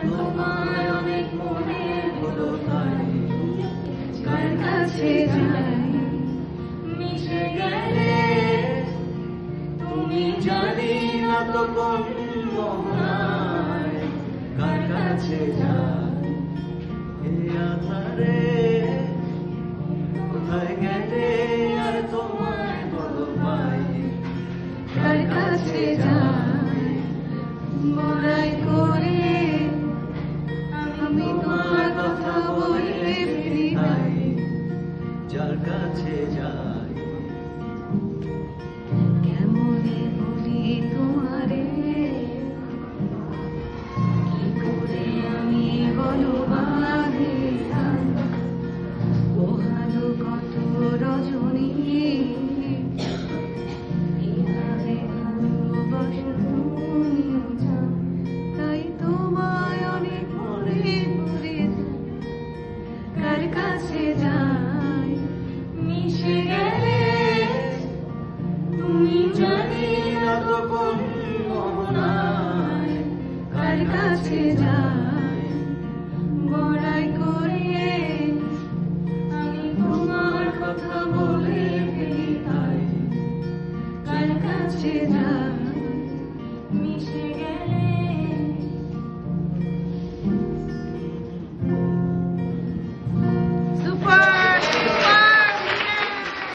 তোমায় অনেক মনে হলো তাই কার কাছে যাই মিশে গেলে তুমি জানি না তো কোন মোহনায় কার কাছে যাই এই আধারে কোথায় গেলে আর তোমায় বলো পাই কার কাছে যাই বড়াই করে আমি তোমার কথা বলতে ফিরি নাই যার কাছে যাই কেমনে বলি তোমারে কি করে আমি বলো বাঁধে পোহালো কত রজনী এইভাবে ভালোবাসা তুমিও জান তাই তোমায় অনেক মনে পড়ে কার কাছে যাই মিশে গেলে তুমি জানি না তো কোন মোহনায় কার কাছে যাই